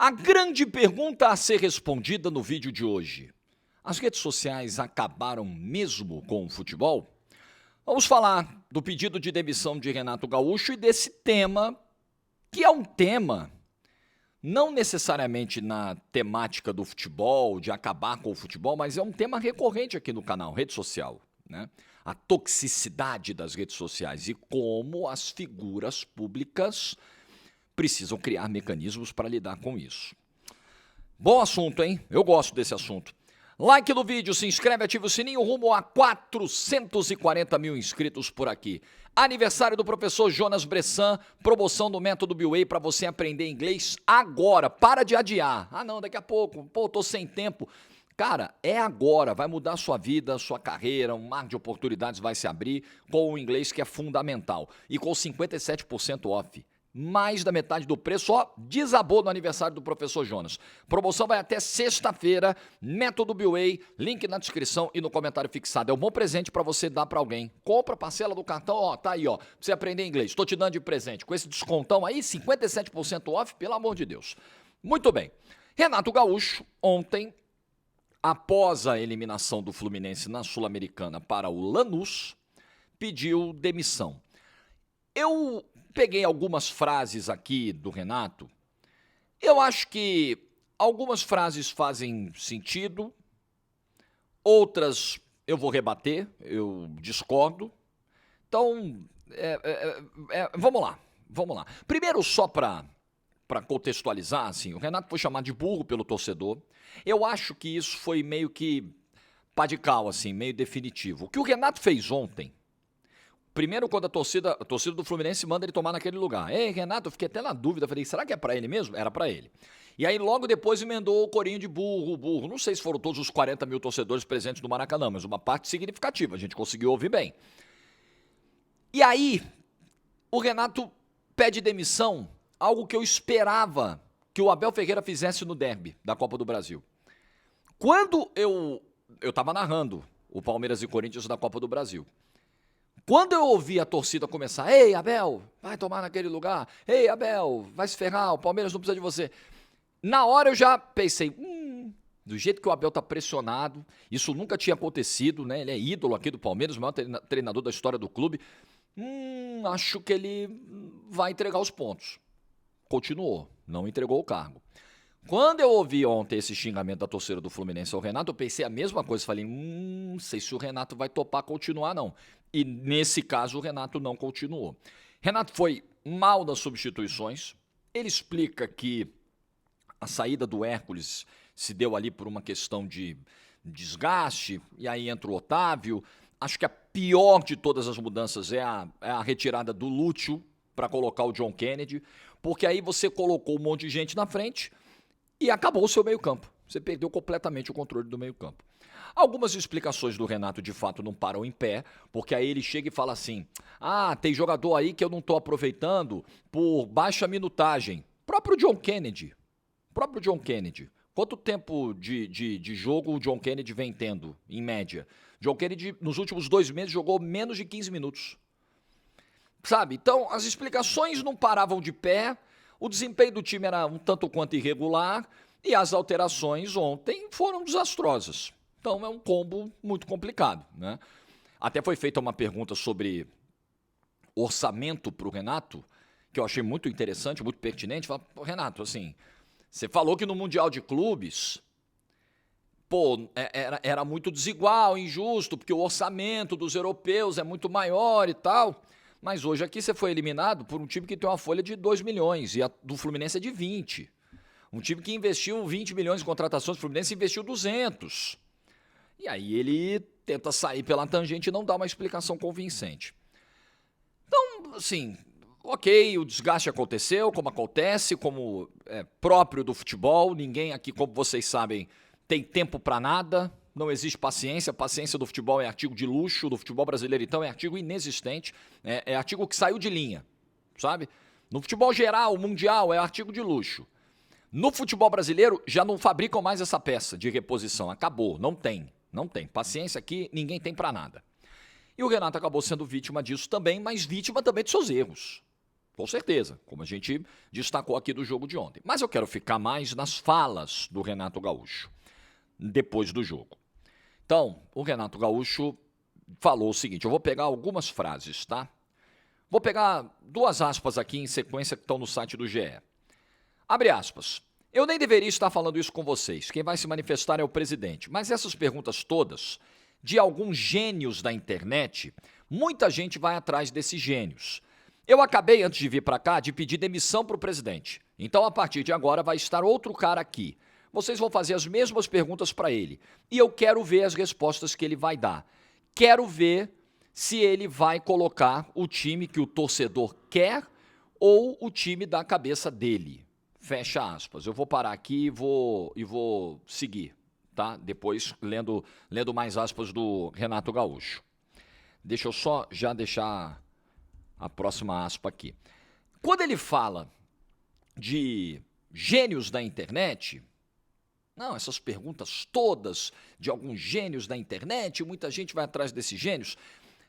A grande pergunta a ser respondida no vídeo de hoje: as redes sociais acabaram mesmo com o futebol? Vamos falar do pedido de demissão de Renato Gaúcho e desse tema, que é um tema não necessariamente na temática do futebol, de acabar com o futebol, mas é um tema recorrente aqui no canal, rede social, né? A toxicidade das redes sociais e como as figuras públicas precisam criar mecanismos para lidar com isso. Bom assunto, hein? Eu gosto desse assunto. Like no vídeo, se inscreve, ativa o sininho, rumo a 440 mil inscritos por aqui. Aniversário do professor Jonas Bressan, promoção do método Biway para você aprender inglês agora. Para de adiar. Ah não, daqui a pouco, tô sem tempo. Cara, é agora, vai mudar a sua vida, a sua carreira, um mar de oportunidades vai se abrir com o inglês que é fundamental. E com 57% off. Mais da metade do preço, ó, desabou no aniversário do professor Jonas. Promoção vai até sexta-feira, método Biway, link na descrição e no comentário fixado. É um bom presente para você dar para alguém. Compra, parcela do cartão, ó, tá aí, ó, pra você aprender inglês. Estou te dando de presente. Com esse descontão aí, 57% off, pelo amor de Deus. Muito bem. Renato Gaúcho, ontem, após a eliminação do Fluminense na Sul-Americana para o Lanús, pediu demissão. Eu peguei algumas frases aqui do Renato. Eu acho que algumas frases fazem sentido, outras eu vou rebater, eu discordo. Então, vamos lá. Primeiro, só para contextualizar, assim, o Renato foi chamado de burro pelo torcedor. Eu acho que isso foi meio que pá de cal, assim, meio definitivo. O que o Renato fez ontem, primeiro, quando a torcida do Fluminense manda ele tomar naquele lugar. Ei, Renato, eu fiquei até na dúvida. Falei, será que é pra ele mesmo? Era pra ele. E aí, logo depois, emendou o corinho de burro. Não sei se foram todos os 40 mil torcedores presentes no Maracanã, mas uma parte significativa. A gente conseguiu ouvir bem. E aí, o Renato pede demissão, algo que eu esperava que o Abel Ferreira fizesse no derby da Copa do Brasil. Quando eu tava narrando o Palmeiras e Corinthians da Copa do Brasil, quando eu ouvi a torcida começar, ei, Abel, vai tomar naquele lugar, ei, Abel, vai se ferrar, o Palmeiras não precisa de você. Na hora eu já pensei, do jeito que o Abel tá pressionado, isso nunca tinha acontecido, né? Ele é ídolo aqui do Palmeiras, o maior treinador da história do clube. Acho que ele vai entregar os pontos. Continuou, não entregou o cargo. Quando eu ouvi ontem esse xingamento da torcida do Fluminense ao Renato, eu pensei a mesma coisa. Falei, não sei se o Renato vai topar continuar, não. E nesse caso, o Renato não continuou. Renato foi mal nas substituições. Ele explica que a saída do Hércules se deu ali por uma questão de desgaste, e aí entra o Otávio. Acho que a pior de todas as mudanças é a retirada do Lúcio para colocar o John Kennedy, porque aí você colocou um monte de gente na frente e acabou o seu meio-campo. Você perdeu completamente o controle do meio-campo. Algumas explicações do Renato, de fato, não param em pé, porque aí ele chega e fala assim, tem jogador aí que eu não estou aproveitando por baixa minutagem. Próprio John Kennedy. Quanto tempo de jogo o John Kennedy vem tendo, em média? John Kennedy, nos últimos 2 meses, jogou menos de 15 minutos. Sabe? Então, as explicações não paravam de pé, o desempenho do time era um tanto quanto irregular e as alterações ontem foram desastrosas. Então, é um combo muito complicado, né? Até foi feita uma pergunta sobre orçamento para o Renato, que eu achei muito interessante, muito pertinente. Fala, Renato, assim, você falou que no Mundial de Clubes, era muito desigual, injusto, porque o orçamento dos europeus é muito maior e tal. Mas hoje aqui você foi eliminado por um time que tem uma folha de 2 milhões e a do Fluminense é de 20. Um time que investiu 20 milhões em contratações, o Fluminense investiu 200. E aí ele tenta sair pela tangente e não dá uma explicação convincente. Então, assim, ok, o desgaste aconteceu, como acontece, como é próprio do futebol. Ninguém aqui, como vocês sabem, tem tempo para nada. Não existe paciência. Paciência do futebol é artigo de luxo, do futebol brasileiro, então, é artigo inexistente. É artigo que saiu de linha, sabe? No futebol geral, mundial, é artigo de luxo. No futebol brasileiro, já não fabricam mais essa peça de reposição. Acabou, não tem. Paciência aqui, ninguém tem pra nada. E o Renato acabou sendo vítima disso também, mas vítima também de seus erros. Com certeza, como a gente destacou aqui do jogo de ontem. Mas eu quero ficar mais nas falas do Renato Gaúcho, depois do jogo. Então, o Renato Gaúcho falou o seguinte, eu vou pegar algumas frases, tá? Vou pegar 2 aspas aqui em sequência que estão no site do GE. Abre aspas. Eu nem deveria estar falando isso com vocês. Quem vai se manifestar é o presidente. Mas essas perguntas todas, de alguns gênios da internet, muita gente vai atrás desses gênios. Eu acabei, antes de vir para cá, de pedir demissão para o presidente. Então, a partir de agora, vai estar outro cara aqui. Vocês vão fazer as mesmas perguntas para ele. E eu quero ver as respostas que ele vai dar. Quero ver se ele vai colocar o time que o torcedor quer ou o time da cabeça dele. Fecha aspas. Eu vou parar aqui e vou seguir, tá? Depois lendo mais aspas do Renato Gaúcho. Deixa eu só já deixar a próxima aspa aqui. Quando ele fala de gênios da internet, não, essas perguntas todas de alguns gênios da internet, muita gente vai atrás desses gênios.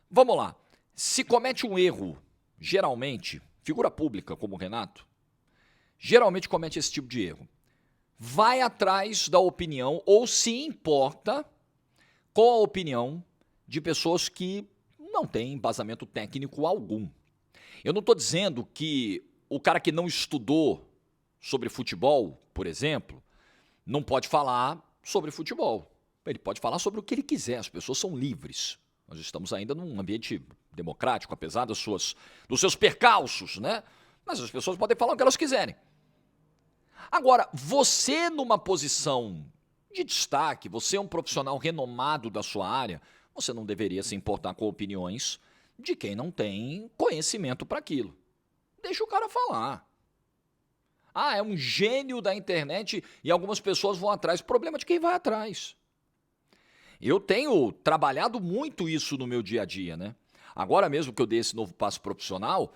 Vamos lá. Se comete um erro, geralmente, figura pública como o Renato, geralmente comete esse tipo de erro. Vai atrás da opinião ou se importa com a opinião de pessoas que não têm embasamento técnico algum. Eu não estou dizendo que o cara que não estudou sobre futebol, por exemplo, não pode falar sobre futebol. Ele pode falar sobre o que ele quiser, as pessoas são livres. Nós estamos ainda num ambiente democrático, apesar dos seus percalços, né? Mas as pessoas podem falar o que elas quiserem. Agora, você numa posição de destaque, você é um profissional renomado da sua área, você não deveria se importar com opiniões de quem não tem conhecimento para aquilo. Deixa o cara falar. Ah, é um gênio da internet e algumas pessoas vão atrás. Problema de quem vai atrás. Eu tenho trabalhado muito isso no meu dia a dia, né? Agora mesmo que eu dei esse novo passo profissional,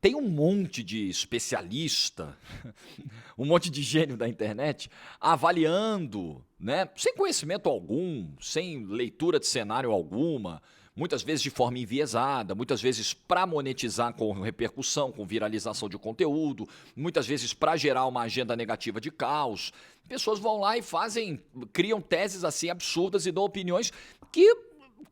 tem um monte de especialista, um monte de gênio da internet avaliando, né? Sem conhecimento algum, sem leitura de cenário alguma, muitas vezes de forma enviesada, muitas vezes para monetizar com repercussão, com viralização de conteúdo, muitas vezes para gerar uma agenda negativa de caos. Pessoas vão lá e criam teses assim absurdas e dão opiniões que,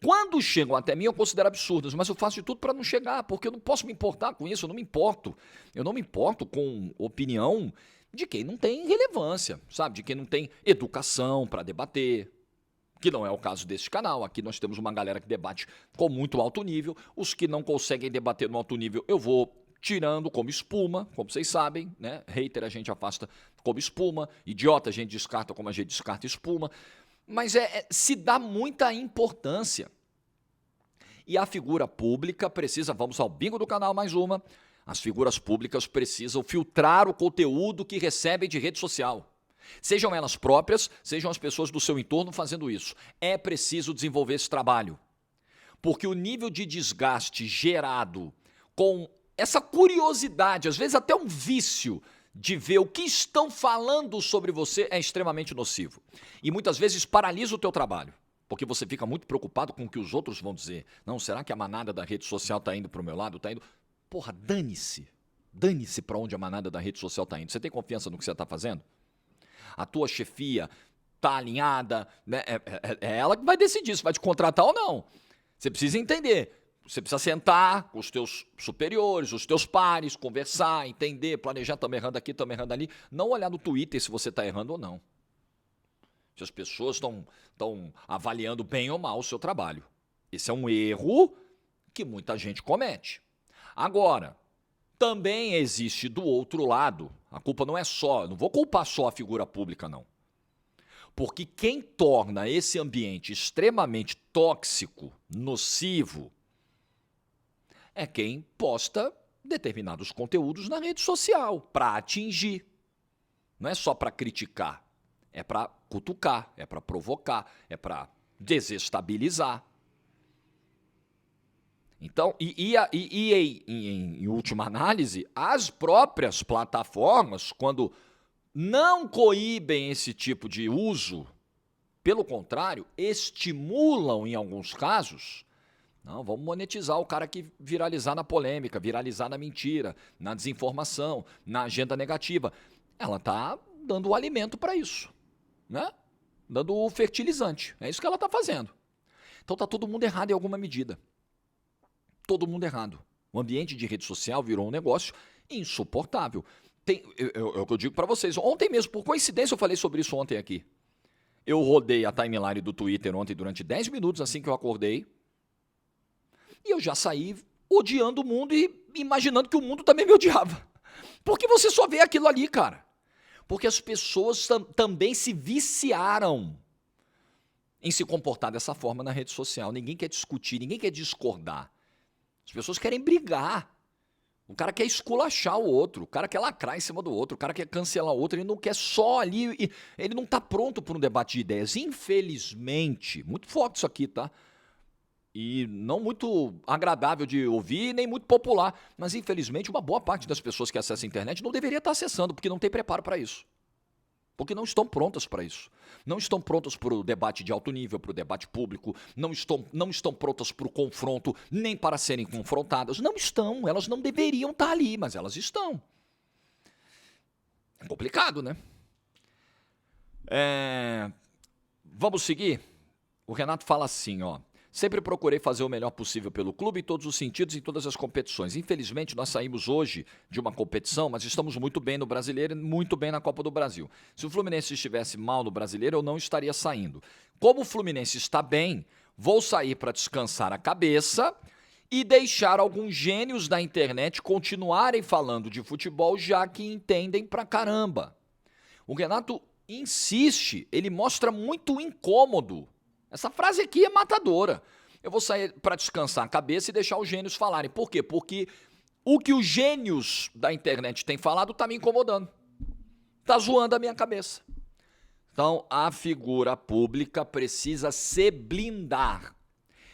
quando chegam até mim, eu considero absurdas, mas eu faço de tudo para não chegar, porque eu não posso me importar com isso, eu não me importo. Eu não me importo com opinião de quem não tem relevância, sabe? De quem não tem educação para debater, que não é o caso deste canal. Aqui nós temos uma galera que debate com muito alto nível. Os que não conseguem debater no alto nível, eu vou tirando como espuma, como vocês sabem, né? Hater a gente afasta como espuma, idiota a gente descarta como a gente descarta espuma. Mas se dá muita importância. E a figura pública precisa, vamos ao bingo do canal mais uma, as figuras públicas precisam filtrar o conteúdo que recebem de rede social. Sejam elas próprias, sejam as pessoas do seu entorno fazendo isso. É preciso desenvolver esse trabalho. Porque o nível de desgaste gerado com essa curiosidade, às vezes até um vício, de ver o que estão falando sobre você é extremamente nocivo. E muitas vezes paralisa o teu trabalho. Porque você fica muito preocupado com o que os outros vão dizer. Não, será que a manada da rede social está indo para o meu lado? Está indo... Porra, dane-se. Dane-se para onde a manada da rede social está indo. Você tem confiança no que você está fazendo? A tua chefia está alinhada, né? É ela que vai decidir se vai te contratar ou não. Você precisa entender. Você precisa sentar com os teus superiores, os teus pares, conversar, entender, planejar, estamos errando aqui, estamos errando ali. Não olhar no Twitter se você está errando ou não. Se as pessoas estão avaliando bem ou mal o seu trabalho. Esse é um erro que muita gente comete. Agora, também existe do outro lado, a culpa não é só, não vou culpar só a figura pública, não. Porque quem torna esse ambiente extremamente tóxico, nocivo, é quem posta determinados conteúdos na rede social para atingir. Não é só para criticar, é para cutucar, é para provocar, é para desestabilizar. Então, em última análise, as próprias plataformas, quando não coíbem esse tipo de uso, pelo contrário, estimulam, em alguns casos, Não, vamos monetizar o cara que viralizar na polêmica, viralizar na mentira, na desinformação, na agenda negativa. Ela está dando o alimento para isso, né? Dando o fertilizante. É isso que ela está fazendo. Então está todo mundo errado em alguma medida. Todo mundo errado. O ambiente de rede social virou um negócio insuportável. É o que eu digo para vocês. Ontem mesmo, por coincidência, eu falei sobre isso ontem aqui. Eu rodei a timeline do Twitter ontem durante 10 minutos assim que eu acordei. E eu já saí odiando o mundo e imaginando que o mundo também me odiava. Porque você só vê aquilo ali, cara. Porque as pessoas também se viciaram em se comportar dessa forma na rede social. Ninguém quer discutir, ninguém quer discordar. As pessoas querem brigar. O cara quer esculachar o outro, o cara quer lacrar em cima do outro, o cara quer cancelar o outro, ele não quer só ali, ele não está pronto para um debate de ideias. Infelizmente, muito forte isso aqui, tá? E não muito agradável de ouvir, nem muito popular. Mas, infelizmente, uma boa parte das pessoas que acessam a internet não deveria estar acessando, porque não tem preparo para isso. Porque não estão prontas para isso. Não estão prontas para o debate de alto nível, para o debate público, não estão prontas para o confronto, nem para serem confrontadas. Não estão, elas não deveriam estar ali, mas elas estão. É complicado, né? Vamos seguir? O Renato fala assim, ó. Sempre procurei fazer o melhor possível pelo clube em todos os sentidos, em todas as competições. Infelizmente, nós saímos hoje de uma competição, mas estamos muito bem no Brasileiro e muito bem na Copa do Brasil. Se o Fluminense estivesse mal no Brasileiro, eu não estaria saindo. Como o Fluminense está bem, vou sair para descansar a cabeça e deixar alguns gênios da internet continuarem falando de futebol, já que entendem pra caramba. O Renato insiste, ele mostra muito incômodo. Essa frase aqui é matadora. Eu vou sair para descansar a cabeça e deixar os gênios falarem. Por quê? Porque o que os gênios da internet têm falado está me incomodando. Está zoando a minha cabeça. Então, a figura pública precisa se blindar.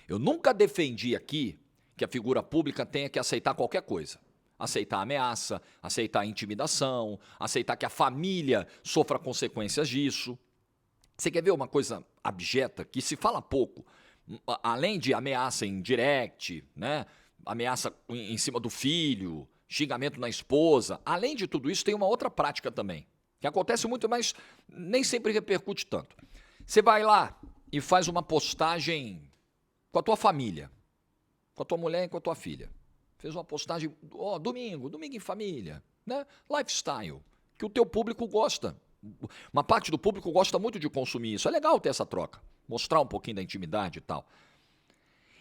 Eu nunca defendi aqui que a figura pública tenha que aceitar qualquer coisa. Aceitar ameaça, aceitar intimidação, aceitar que a família sofra consequências disso. Você quer ver uma coisa abjeta, que se fala pouco, além de ameaça em direct, né? Ameaça em cima do filho, xingamento na esposa, além de tudo isso tem uma outra prática também, que acontece muito, mas nem sempre repercute tanto. Você vai lá e faz uma postagem com a tua família, com a tua mulher e com a tua filha. Fez uma postagem, domingo em família, né? Lifestyle, que o teu público gosta. Uma parte do público gosta muito de consumir isso. É legal ter essa troca, mostrar um pouquinho da intimidade e tal.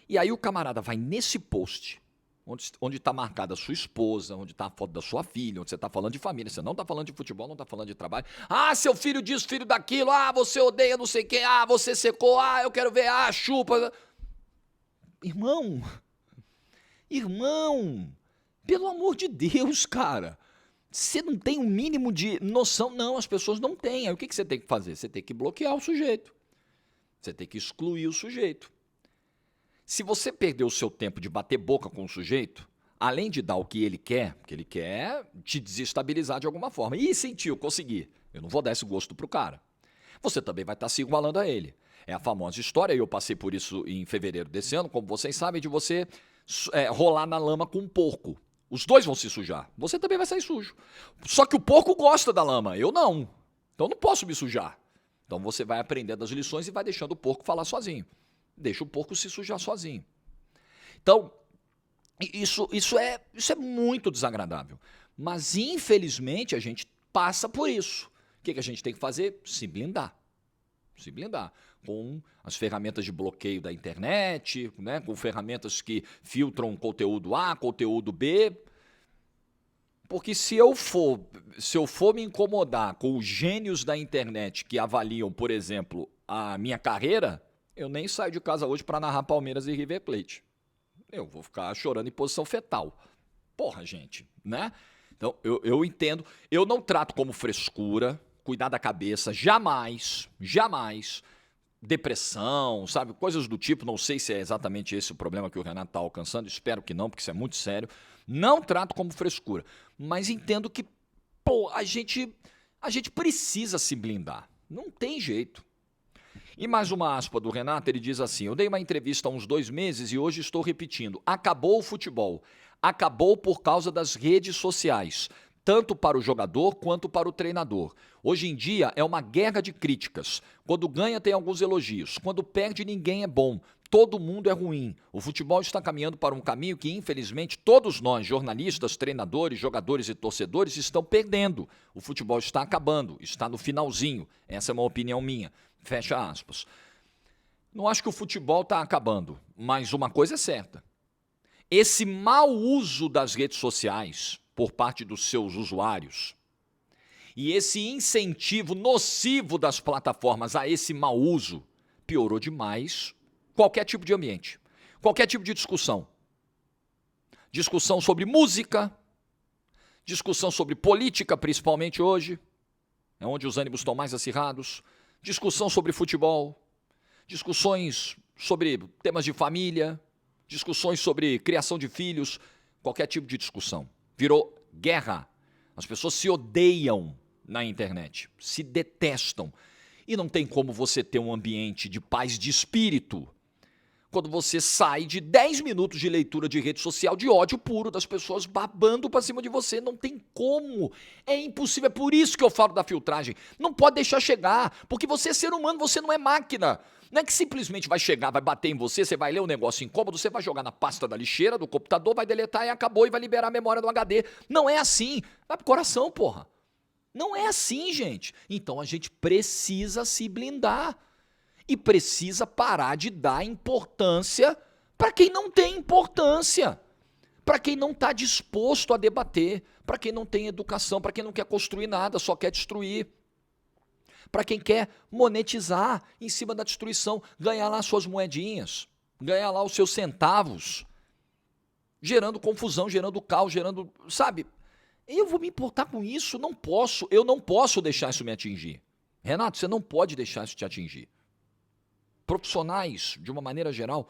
E aí o camarada vai nesse post, onde está marcada a sua esposa, onde está a foto da sua filha, onde você está falando de família, você não está falando de futebol, não está falando de trabalho. Ah, seu filho disso, filho daquilo, ah, você odeia não sei o quê, ah, você secou, ah, eu quero ver, ah, chupa. Irmão, pelo amor de Deus, cara. Você não tem um mínimo de noção? Não, as pessoas não têm. Aí o que você tem que fazer? Você tem que bloquear o sujeito. Você tem que excluir o sujeito. Se você perder o seu tempo de bater boca com o sujeito, além de dar o que ele quer te desestabilizar de alguma forma. E sentiu, consegui. Eu não vou dar esse gosto pro cara. Você também vai estar se igualando a ele. É a famosa história, e eu passei por isso em fevereiro desse ano, como vocês sabem, de você rolar na lama com um porco. Os dois vão se sujar. Você também vai sair sujo. Só que o porco gosta da lama, eu não. Então eu não posso me sujar. Então você vai aprendendo as lições e vai deixando o porco falar sozinho. Deixa o porco se sujar sozinho. Então, isso é muito desagradável. Mas, infelizmente, a gente passa por isso. O que a gente tem que fazer? Se blindar. Se blindar. Com as ferramentas de bloqueio da internet, né? Com ferramentas que filtram conteúdo A, conteúdo B. Porque se eu for me incomodar com os gênios da internet que avaliam, por exemplo, a minha carreira, eu nem saio de casa hoje para narrar Palmeiras e River Plate. Eu vou ficar chorando em posição fetal. Porra, gente, né? Então, eu entendo. Eu não trato como frescura, cuidar da cabeça, jamais. Depressão, sabe? Coisas do tipo, não sei se é exatamente esse o problema que o Renato está alcançando, espero que não, porque isso é muito sério. Não trato como frescura, mas entendo que, a gente precisa se blindar. Não tem jeito. E mais uma aspa do Renato, ele diz assim: eu dei uma entrevista há uns 2 meses e hoje estou repetindo. Acabou o futebol. Acabou por causa das redes sociais, tanto para o jogador quanto para o treinador. Hoje em dia é uma guerra de críticas. Quando ganha tem alguns elogios, quando perde ninguém é bom. Todo mundo é ruim. O futebol está caminhando para um caminho que, infelizmente, todos nós, jornalistas, treinadores, jogadores e torcedores, estão perdendo. O futebol está acabando, está no finalzinho. Essa é uma opinião minha. Fecha aspas. Não acho que o futebol está acabando, mas uma coisa é certa. Esse mau uso das redes sociais por parte dos seus usuários e esse incentivo nocivo das plataformas a esse mau uso piorou demais qualquer tipo de ambiente, qualquer tipo de discussão. Discussão sobre música, discussão sobre política, principalmente hoje, é onde os ânimos estão mais acirrados, discussão sobre futebol, discussões sobre temas de família, discussões sobre criação de filhos, qualquer tipo de discussão. Virou guerra. As pessoas se odeiam na internet, se detestam. E não tem como você ter um ambiente de paz de espírito quando você sai de 10 minutos de leitura de rede social de ódio puro das pessoas babando pra cima de você. Não tem como. É impossível. É por isso que eu falo da filtragem. Não pode deixar chegar, porque você é ser humano, você não é máquina. Não é que simplesmente vai chegar, vai bater em você, você vai ler um negócio incômodo, você vai jogar na pasta da lixeira do computador, vai deletar e acabou e vai liberar a memória do HD. Não é assim. Vai pro coração, porra. Não é assim, gente. Então a gente precisa se blindar. E precisa parar de dar importância para quem não tem importância, para quem não está disposto a debater, para quem não tem educação, para quem não quer construir nada, só quer destruir, para quem quer monetizar em cima da destruição, ganhar lá suas moedinhas, ganhar lá os seus centavos, gerando confusão, gerando caos, gerando, sabe? Eu vou me importar com isso? Não posso, eu não posso deixar isso me atingir. Renato, você não pode deixar isso te atingir. Profissionais, de uma maneira geral,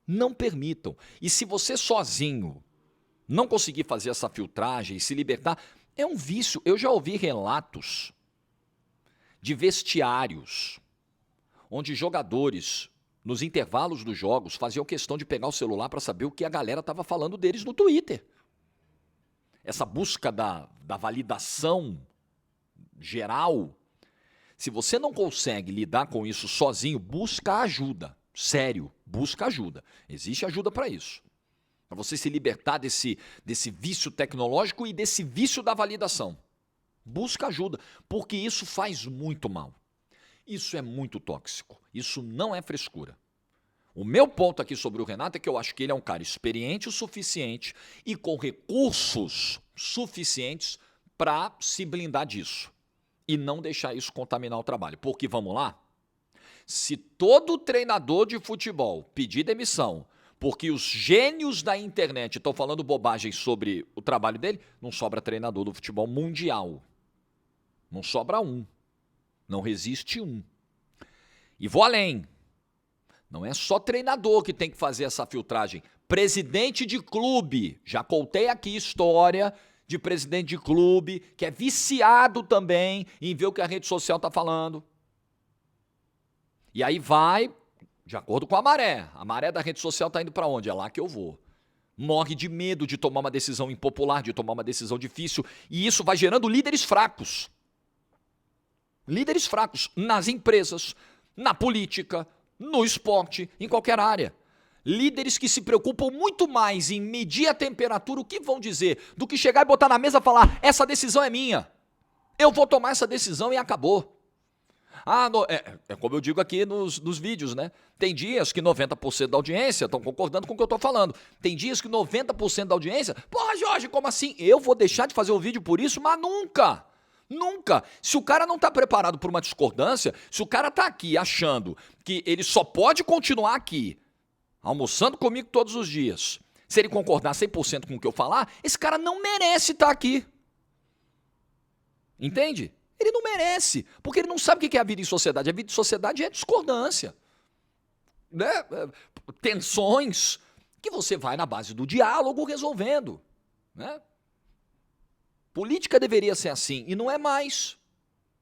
não permitam. E se você sozinho não conseguir fazer essa filtragem e se libertar, é um vício. Eu já ouvi relatos de vestiários onde jogadores, nos intervalos dos jogos, faziam questão de pegar o celular para saber o que a galera estava falando deles no Twitter. Essa busca da validação geral. Se você não consegue lidar com isso sozinho, busca ajuda. Sério, busca ajuda. Existe ajuda para isso. Para você se libertar desse vício tecnológico e desse vício da validação. Busca ajuda, porque isso faz muito mal. Isso é muito tóxico. Isso não é frescura. O meu ponto aqui sobre o Renato é que eu acho que ele é um cara experiente o suficiente e com recursos suficientes para se blindar disso. E não deixar isso contaminar o trabalho. Porque, vamos lá, se todo treinador de futebol pedir demissão porque os gênios da internet estão falando bobagem sobre o trabalho dele, não sobra treinador do futebol mundial. Não sobra um. Não resiste um. E vou além. Não é só treinador que tem que fazer essa filtragem. Presidente de clube. Já contei aqui história de presidente de clube, que é viciado também em ver o que a rede social está falando. E aí vai, de acordo com a maré da rede social está indo para onde? É lá que eu vou. Morre de medo de tomar uma decisão impopular, de tomar uma decisão difícil, e isso vai gerando líderes fracos. Líderes fracos nas empresas, na política, no esporte, em qualquer área. Líderes que se preocupam muito mais em medir a temperatura, o que vão dizer, do que chegar e botar na mesa e falar, essa decisão é minha. Eu vou tomar essa decisão e acabou. É como eu digo aqui nos vídeos, né? Tem dias que 90% da audiência estão concordando com o que eu estou falando. Tem dias que 90% da audiência, porra, Jorge, como assim? Eu vou deixar de fazer o vídeo por isso? Mas nunca! Nunca. Se o cara não está preparado por uma discordância, se o cara está aqui achando que ele só pode continuar aqui, almoçando comigo todos os dias, se ele concordar 100% com o que eu falar, esse cara não merece estar aqui. Entende? Ele não merece, porque ele não sabe o que é a vida em sociedade. A vida em sociedade é discordância, né? Tensões que você vai na base do diálogo resolvendo, né? Política deveria ser assim, e não é mais.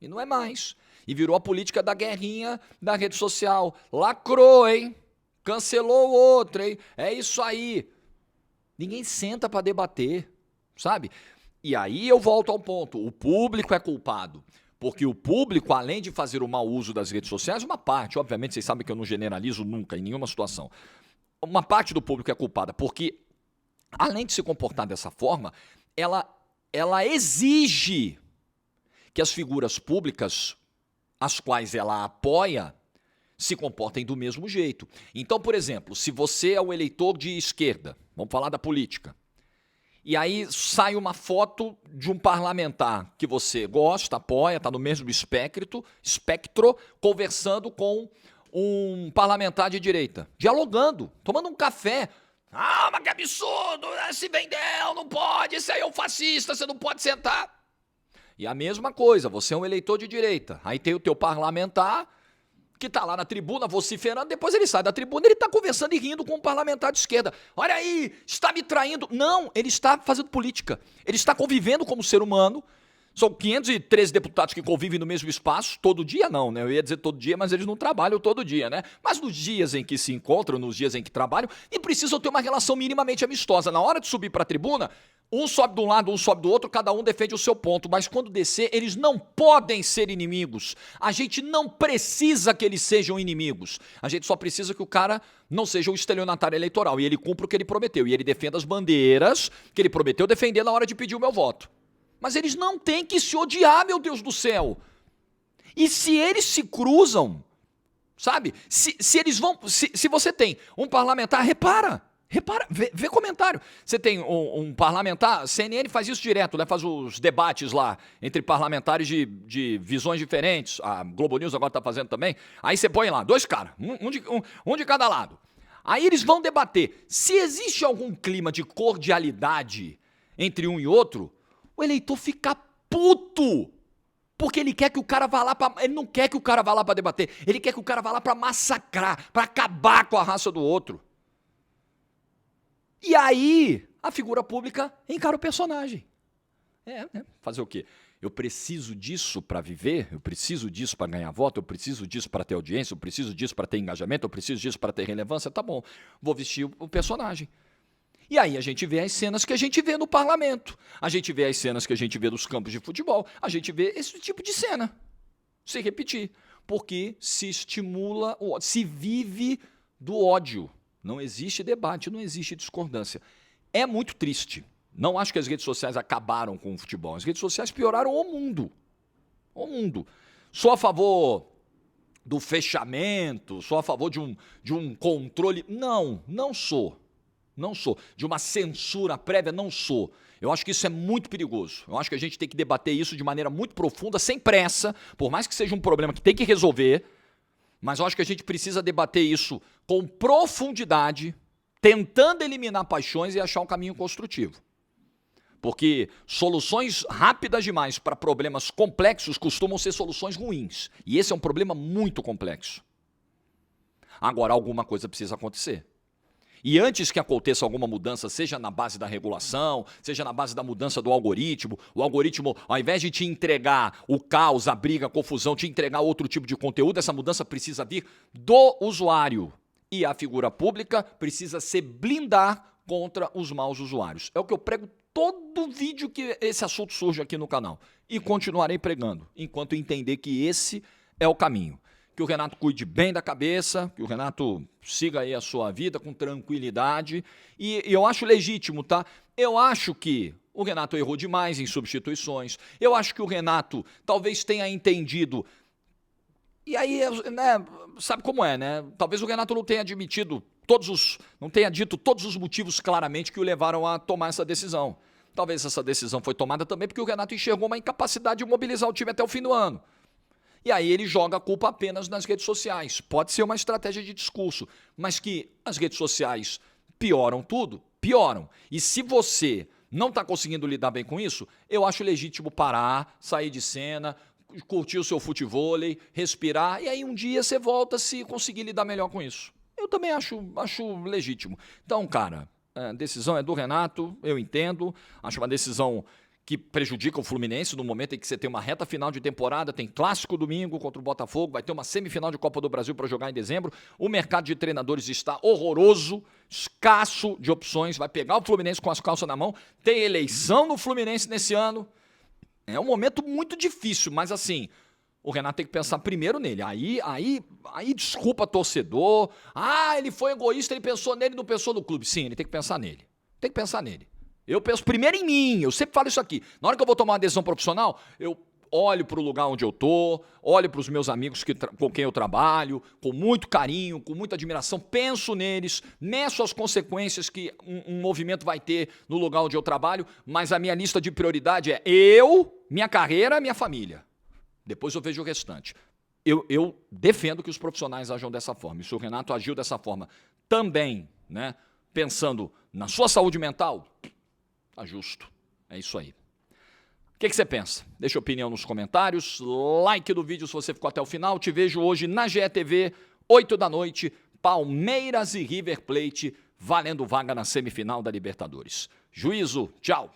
E não é mais. E virou a política da guerrinha da rede social. Lacrou, hein? Cancelou o outro, hein? É isso aí. Ninguém senta para debater, sabe? E aí eu volto ao ponto. O público é culpado. Porque o público, além de fazer o mau uso das redes sociais, uma parte, obviamente, vocês sabem que eu não generalizo nunca, em nenhuma situação. Uma parte do público é culpada, porque, além de se comportar dessa forma, ela exige que as figuras públicas, as quais ela apoia, se comportem do mesmo jeito. Então, por exemplo, se você é o eleitor de esquerda, vamos falar da política, e aí sai uma foto de um parlamentar que você gosta, apoia, está no mesmo espectro, conversando com um parlamentar de direita, dialogando, tomando um café. Ah, mas que absurdo, se vendeu, não pode, esse aí é um fascista, você não pode sentar. E a mesma coisa, você é um eleitor de direita, aí tem o teu parlamentar que está lá na tribuna vociferando, depois ele sai da tribuna, ele está conversando e rindo com um parlamentar de esquerda. Olha aí, está me traindo. Não, ele está fazendo política. Ele está convivendo como ser humano. São 513 deputados que convivem no mesmo espaço, todo dia não, né? Eu ia dizer todo dia, mas eles não trabalham todo dia, né? Mas nos dias em que se encontram, nos dias em que trabalham, e precisam ter uma relação minimamente amistosa. Na hora de subir para a tribuna, um sobe de um lado, um sobe do outro, cada um defende o seu ponto. Mas quando descer, eles não podem ser inimigos. A gente não precisa que eles sejam inimigos. A gente só precisa que o cara não seja um estelionatário eleitoral. E ele cumpra o que ele prometeu. E ele defenda as bandeiras que ele prometeu defender na hora de pedir o meu voto. Mas eles não têm que se odiar, meu Deus do céu. E se eles se cruzam, sabe? Se eles vão... Se você tem um parlamentar, repara, vê comentário. Você tem um parlamentar, CNN faz isso direto, né? Faz os debates lá entre parlamentares de visões diferentes. A Globo News agora está fazendo também. Aí você põe lá, dois caras, um de cada lado. Aí eles vão debater. Se existe algum clima de cordialidade entre um e outro, o eleitor fica puto. Porque ele quer que o cara vá lá para... Ele não quer que o cara vá lá para debater. Ele quer que o cara vá lá para massacrar, para acabar com a raça do outro. E aí, a figura pública encara o personagem. Fazer o quê? Eu preciso disso para viver, eu preciso disso para ganhar voto, eu preciso disso para ter audiência, eu preciso disso para ter engajamento, eu preciso disso para ter relevância. Tá bom, vou vestir o personagem. E aí a gente vê as cenas que a gente vê no parlamento, a gente vê as cenas que a gente vê nos campos de futebol, a gente vê esse tipo de cena se repetir, porque se estimula, se vive do ódio. Não existe debate, não existe discordância. É muito triste. Não acho que as redes sociais acabaram com o futebol. As redes sociais pioraram o mundo. O mundo. Sou a favor do fechamento, sou a favor de um controle. Não sou. Não sou. De uma censura prévia, não sou. Eu acho que isso é muito perigoso. Eu acho que a gente tem que debater isso de maneira muito profunda, sem pressa, por mais que seja um problema que tem que resolver, mas eu acho que a gente precisa debater isso com profundidade, tentando eliminar paixões e achar um caminho construtivo. Porque soluções rápidas demais para problemas complexos costumam ser soluções ruins. E esse é um problema muito complexo. Agora, alguma coisa precisa acontecer. E antes que aconteça alguma mudança, seja na base da regulação, seja na base da mudança do algoritmo, o algoritmo, ao invés de te entregar o caos, a briga, a confusão, te entregar outro tipo de conteúdo, essa mudança precisa vir do usuário. E a figura pública precisa se blindar contra os maus usuários. É o que eu prego todo vídeo que esse assunto surge aqui no canal. E continuarei pregando, enquanto entender que esse é o caminho. Que o Renato cuide bem da cabeça, que o Renato siga aí a sua vida com tranquilidade. E eu acho legítimo, tá? Eu acho que o Renato errou demais em substituições. Eu acho que o Renato talvez tenha entendido. E aí, né, sabe como é, né? Talvez o Renato não tenha admitido não tenha dito todos os motivos claramente que o levaram a tomar essa decisão. Talvez essa decisão foi tomada também porque o Renato enxergou uma incapacidade de mobilizar o time até o fim do ano. E aí ele joga a culpa apenas nas redes sociais. Pode ser uma estratégia de discurso, mas que as redes sociais pioram tudo, pioram. E se você não está conseguindo lidar bem com isso, eu acho legítimo parar, sair de cena, curtir o seu futevôlei, respirar, e aí um dia você volta se conseguir lidar melhor com isso. Eu também acho legítimo. Então, cara, a decisão é do Renato, eu entendo, acho uma decisão que prejudica o Fluminense no momento em que você tem uma reta final de temporada, tem clássico domingo contra o Botafogo, vai ter uma semifinal de Copa do Brasil para jogar em dezembro. O mercado de treinadores está horroroso, escasso de opções, vai pegar o Fluminense com as calças na mão. Tem eleição no Fluminense nesse ano. É um momento muito difícil, mas assim, o Renato tem que pensar primeiro nele. Aí desculpa torcedor. Ah, ele foi egoísta, ele pensou nele, não pensou no clube. Sim, ele tem que pensar nele. Tem que pensar nele. Eu penso primeiro em mim, eu sempre falo isso aqui. Na hora que eu vou tomar uma decisão profissional, eu olho para o lugar onde eu tô, olho para os meus amigos com quem eu trabalho, com muito carinho, com muita admiração, penso neles, meço as consequências que um movimento vai ter no lugar onde eu trabalho, mas a minha lista de prioridade é eu, minha carreira, minha família. Depois eu vejo o restante. Eu defendo que os profissionais ajam dessa forma. E se o Renato agiu dessa forma também, né, pensando na sua saúde mental, tá justo. É isso aí. O que você pensa? Deixa a opinião nos comentários. Like do vídeo se você ficou até o final. Te vejo hoje na GETV, 8 da noite, Palmeiras e River Plate, valendo vaga na semifinal da Libertadores. Juízo, tchau.